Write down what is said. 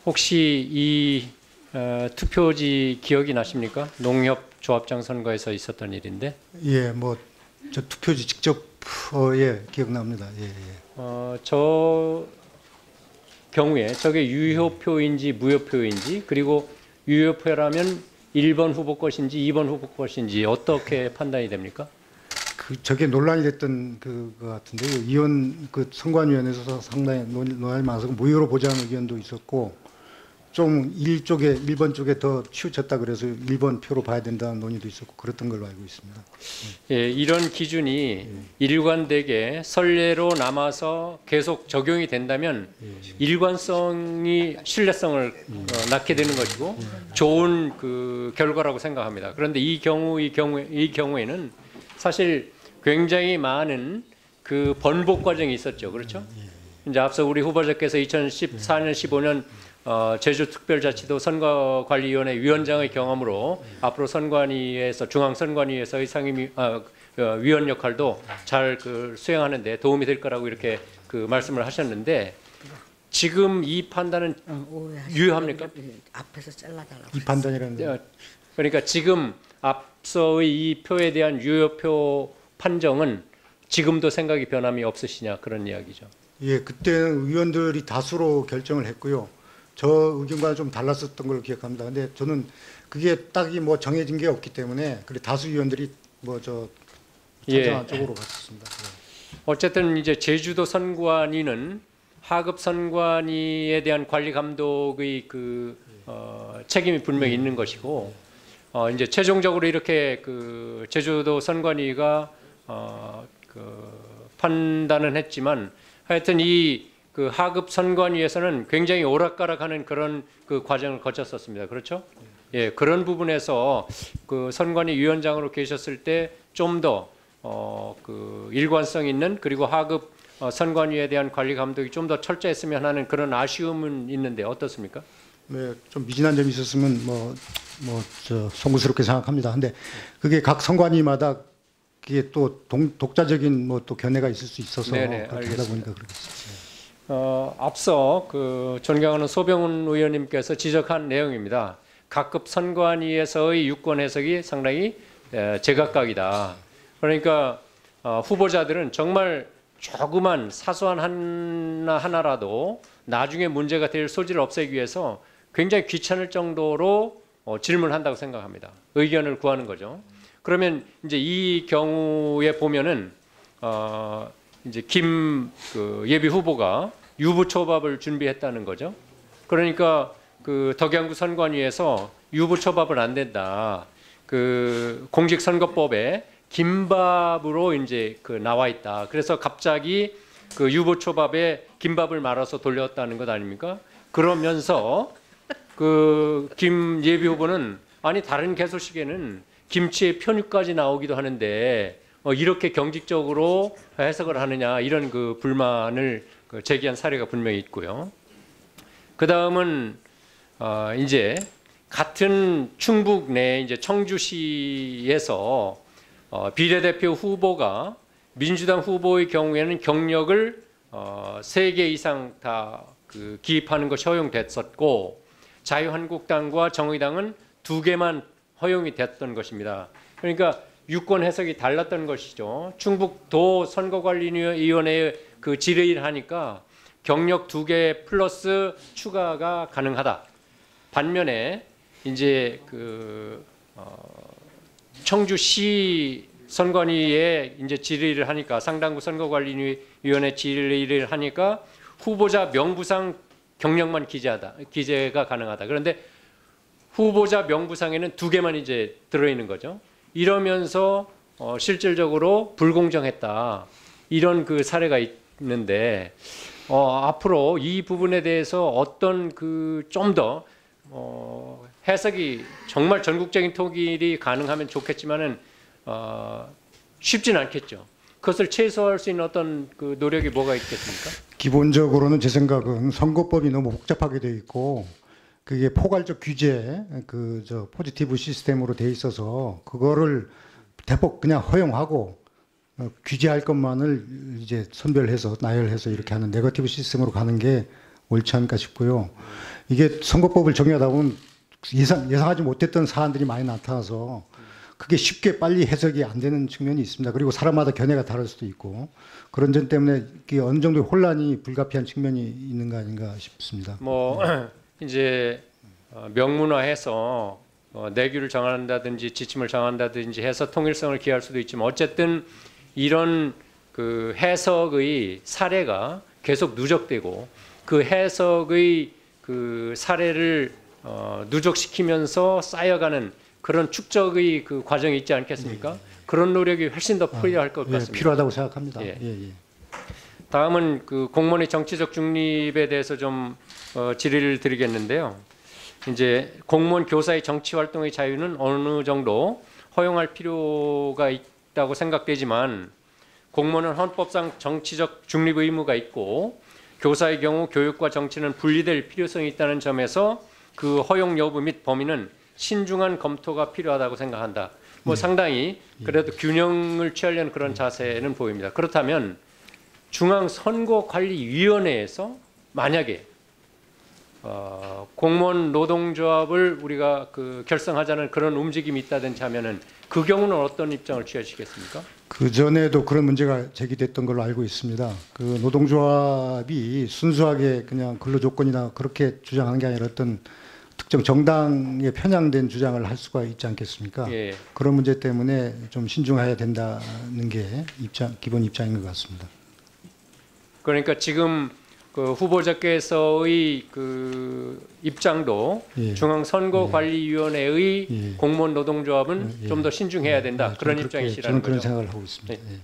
혹시 이 투표지 기억이 나십니까? 농협조합장 선거에서 있었던 일인데. 예, 뭐 저 투표지 직접 예, 기억납니다. 예, 예. 저 경우에 저게 유효표인지 무효표인지, 그리고 유효표라면 1번 후보 것인지 2번 후보 것인지 어떻게 판단이 됩니까? 저게 논란이 됐던 그거 같은데요. 의원 그 선관위원회에서 상당히 논란이 많아서 무효로 보자는 의견도 있었고, 좀 일본 쪽에 더 치우쳤다 그래서 1번 표로 봐야 된다는 논의도 있었고 그랬던 걸로 알고 있습니다. 예, 이런 기준이 일관되게 선례로 남아서 계속 적용이 된다면 일관성이 신뢰성을 낳게 되는 것이고 좋은 그 결과라고 생각합니다. 그런데 이 경우에는 사실 굉장히 많은 그 번복 과정이 있었죠. 그렇죠? 이제 앞서 우리 후보자께서 2014년, 15년 제주특별자치도 선거관리위원회 위원장의 경험으로 앞으로 선관위에서 중앙선관위에서의 위원 역할도 잘 수행하는데 도움이 될 거라고 이렇게 말씀을 하셨는데, 지금 이 판단은 유효합니까? 앞에서 잘라달라고. 이 판단이라는 그러니까 지금 앞서의 이 표에 대한 유효표 판정은 지금도 생각이 변함이 없으시냐, 그런 이야기죠. 예, 그때는 의원들이 다수로 결정을 했고요. 저 의견과 좀 달랐었던 걸로 기억합니다. 근데 저는 그게 딱히 뭐 정해진 게 없기 때문에 그래 다수 의원들이 찬성한 쪽으로 갔었습니다. 예. 어쨌든 이제 제주도 선관위는 하급 선관위에 대한 관리 감독의 책임이 분명히 있는 것이고, 이제 최종적으로 이렇게 제주도 선관위가 판단은 했지만 하여튼 이 하급 선관위에서는 굉장히 오락가락하는 그런 과정을 거쳤었습니다. 그렇죠? 예, 그런 부분에서 선관위 위원장으로 계셨을 때 좀 더 일관성 있는, 그리고 하급 선관위에 대한 관리 감독이 좀 더 철저했으면 하는 그런 아쉬움은 있는데 어떻습니까? 네, 좀 미진한 점이 있었으면 송구스럽게 생각합니다. 근데 그게 각 선관위마다 그게 또 독자적인 또 견해가 있을 수 있어서 네네, 그렇게 하다 보니까 그렇겠습니다. 앞서 존경하는 소병훈 의원님께서 지적한 내용입니다. 각급 선관위에서의 유권 해석이 상당히 제각각이다. 그러니까 후보자들은 정말 조그만 사소한 하나라도 나중에 문제가 될 소지를 없애기 위해서 굉장히 귀찮을 정도로 질문한다고 생각합니다. 의견을 구하는 거죠. 그러면 이제 이 경우에 보면은 이제 김 예비 후보가 유부초밥을 준비했다는 거죠. 그러니까 덕양구 선관위에서 유부초밥은 안 된다. 공직선거법에 김밥으로 이제 나와 있다. 그래서 갑자기 유부초밥에 김밥을 말아서 돌렸다는 것 아닙니까? 그러면서 김 예비 후보는 아니 다른 개소식에는 김치의 편육까지 나오기도 하는데 이렇게 경직적으로 해석을 하느냐, 이런 불만을 제기한 사례가 분명히 있고요. 그 다음은 이제 같은 충북 내 이제 청주시에서 비례대표 후보가 민주당 후보의 경우에는 경력을 3개 이상 다 기입하는 것이 허용됐었고, 자유한국당과 정의당은 2개만 허용이 됐던 것입니다. 그러니까 유권 해석이 달랐던 것이죠. 충북도 선거관리위원회의 질의를 하니까 경력 2개 플러스 추가가 가능하다. 반면에 이제 청주시 선관위에 이제 질의를 하니까, 상당구 선거관리위원회 질의를 하니까 후보자 명부상 경력만 기재가 가능하다. 그런데 후보자 명부상에는 2개만 이제 들어있는 거죠. 이러면서 실질적으로 불공정했다, 이런 사례가 있는데, 앞으로 이 부분에 대해서 어떤 좀 더 해석이 정말 전국적인 통일이 가능하면 좋겠지만은 쉽지는 않겠죠. 그것을 최소화할 수 있는 어떤 노력이 뭐가 있겠습니까? 기본적으로는 제 생각은 선거법이 너무 복잡하게 되어 있고 그게 포괄적 규제, 포지티브 시스템으로 돼 있어서 그거를 대폭 그냥 허용하고 규제할 것만을 이제 선별해서 나열해서 이렇게 하는 네거티브 시스템으로 가는 게 옳지 않을까 싶고요. 이게 선거법을 정의하다 보면 예상하지 못했던 사안들이 많이 나타나서 그게 쉽게 빨리 해석이 안 되는 측면이 있습니다. 그리고 사람마다 견해가 다를 수도 있고 그런 점 때문에 이게 어느 정도의 혼란이 불가피한 측면이 있는 거 아닌가 싶습니다. 뭐 이제 명문화해서 내규를 정한다든지 지침을 정한다든지 해서 통일성을 기할 수도 있지만 어쨌든 이런 그 해석의 사례가 계속 누적되고 그 해석의 그 사례를 누적시키면서 쌓여가는 그런 축적의 그 과정이 있지 않겠습니까? 그런 노력이 훨씬 더 필요할 것 같습니다. 필요하다고 생각합니다. 예. 예. 다음은 그 공무원의 정치적 중립에 대해서 좀 질의를 드리겠는데요. 이제 공무원 교사의 정치 활동의 자유는 어느 정도 허용할 필요가 있다고 생각되지만 공무원은 헌법상 정치적 중립 의무가 있고 교사의 경우 교육과 정치는 분리될 필요성이 있다는 점에서 그 허용 여부 및 범위는 신중한 검토가 필요하다고 생각한다. 뭐 상당히 그래도 균형을 취하려는 그런 자세는 보입니다. 그렇다면 중앙선거관리위원회에서 만약에 공무원 노동조합을 우리가 그 결성하자는 그런 움직임이 있다든지 하면은 그 경우는 어떤 입장을 취하시겠습니까? 그 전에도 그런 문제가 제기됐던 걸로 알고 있습니다. 그 노동조합이 순수하게 그냥 근로조건이나 그렇게 주장하는 게 아니라 어떤 특정 정당에 편향된 주장을 할 수가 있지 않겠습니까? 예. 그런 문제 때문에 좀 신중해야 된다는 게 기본 입장인 것 같습니다. 그러니까 지금 그 후보자께서의 그 입장도 예. 중앙선거관리위원회의 예. 공무원 노동조합은 예. 좀 더 신중해야 된다. 그런 저는 입장이시라는 저는 그런 거죠. 생각을 하고 있습니다. 네. 예.